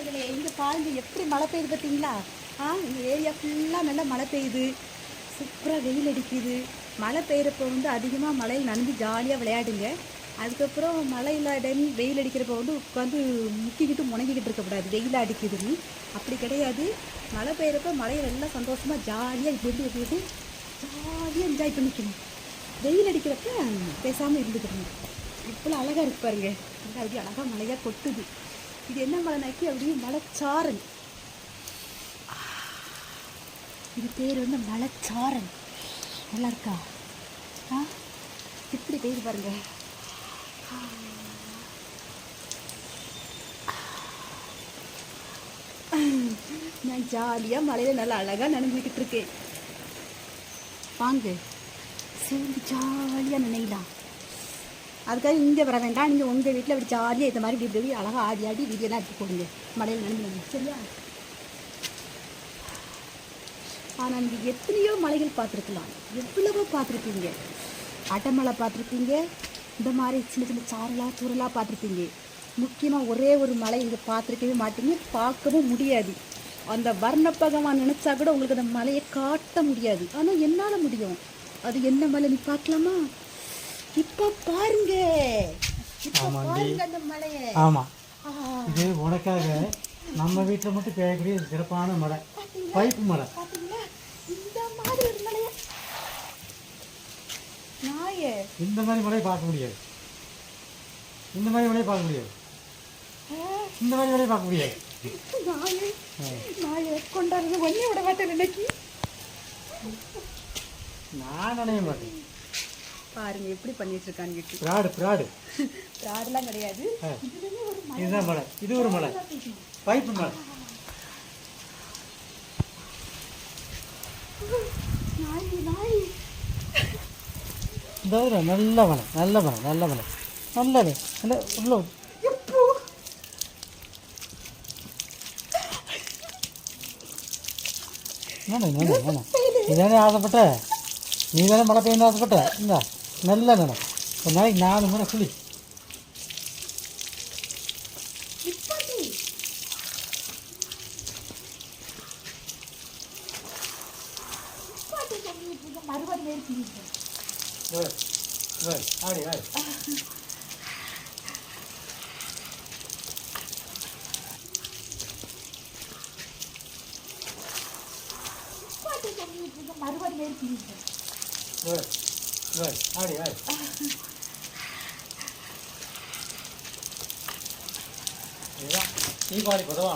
நண்பர்களே, இங்கே பாருங்க எப்படி மழை பெய்யுது பார்த்தீங்களா? இந்த ஏரியா ஃபுல்லாக நல்லா மழை பெய்யுது. சூப்பராக வெயில் அடிக்குது. மழை பெய்கிறப்போ அதிகமாக மழையில் நனைஞ்சு ஜாலியாக விளையாடுங்க. அதுக்கப்புறம் மழை இல்லாத டைம் வெயில் அடிக்கிறப்போ உட்காந்து முக்கிக்கிட்டு முணங்கிக்கிட்டு இருக்கக்கூடாது, வெயில் அடிக்குதுன்னு. அப்படி கிடையாது. மழை பெய்கிறப்ப மழையில் எல்லாம் சந்தோஷமாக ஜாலியாக இப்படி எப்படி ஜாலியாக என்ஜாய் பண்ணிக்கணும். வெயில் அடிக்கிறப்ப பேசாமல் இருந்துக்கணும். இவ்வளோ அழகாக இருக்கு பாருங்க. அப்படியே அழகாக மழையாக கொட்டுது. இது என்ன மழைனாக்கி அப்படியே மலைச்சாரல். இது பேர் மலைச்சாரல். நல்லா இருக்கா? இப்படி பெய்து பாருங்க. நான் ஜாலியாக மழையில் நல்லா அழகாக நனைஞ்சிக்கிட்டு இருக்கேன். வாங்க சேர்ந்து ஜாலியாக நினைக்கலாம். அதுக்காக இங்கே வர வேண்டாம். நீங்கள் உங்கள் வீட்டில் அப்படி ஜாலியாக இந்த மாதிரி இப்படி அழகாக ஆடி ஆடி வீடியோலாம் எடுத்து போடுங்க. மழையில் நனைஞ்சிடுங்க, சரியா? ஆனால் நீங்கள் எத்தனையோ மலைகள் பார்த்துருக்கலாம், எவ்வளவோ பார்த்துருப்பீங்க. அடமலை பார்த்துருப்பீங்க, இந்த மாதிரி சின்ன சின்ன சாரலாக தூரலாக பார்த்துருப்பீங்க. முக்கியமாக ஒரே ஒரு மலை இங்கே பார்த்துருக்கவே மாட்டீங்க, பார்க்கவும் முடியாது. அந்த வர்ணப்பகவான் நினச்சா கூட உங்களுக்கு அந்த மலையை காட்ட முடியாது. ஆனால் என்னால் முடியும். அது என்ன மலை நீ பார்க்கலாமா? இப்போ பாருங்க, அந்த மலையை. ஆமாம், இது உனக்காக நம்ம வீட்டில் மட்டும் பெய்யக்கூடிய சிறப்பான மலை, பைப்பு மலை. இந்த மாதிரி ஒரு மலையை இந்த மாதிரி மலையை பார்க்க முடியாது. இந்த மாதிரி மலையை பார்க்க முடியாது. இந்த மாதிரி மலையை பார்க்க முடியாது. கொண்டாடுறது ஒன்னே விட மாட்டேன். இன்னைக்கு நான் நினைய மாட்டேன். பாருங்க எப்படி பண்ணிட்டு இருக்கான்னு. பிராடுலாம் கிடையாது. இதுதான் மலை. இது ஒரு மலை, பைப்பு மலை. நல்ல மலை, நல்ல மலை, நல்ல மலை, நல்லது. உள்ள இதானே ஆசைப்பட்ட? நீ தானே மழை பெய்யணும் ஆசைப்பட்ட? இந்த நல்ல நிலம். ஒரு நாளைக்கு 4 முறை குளி. ஆடி ஆடி ஆடி ஆடி இதுதான் தீபாவளி பொதுவாக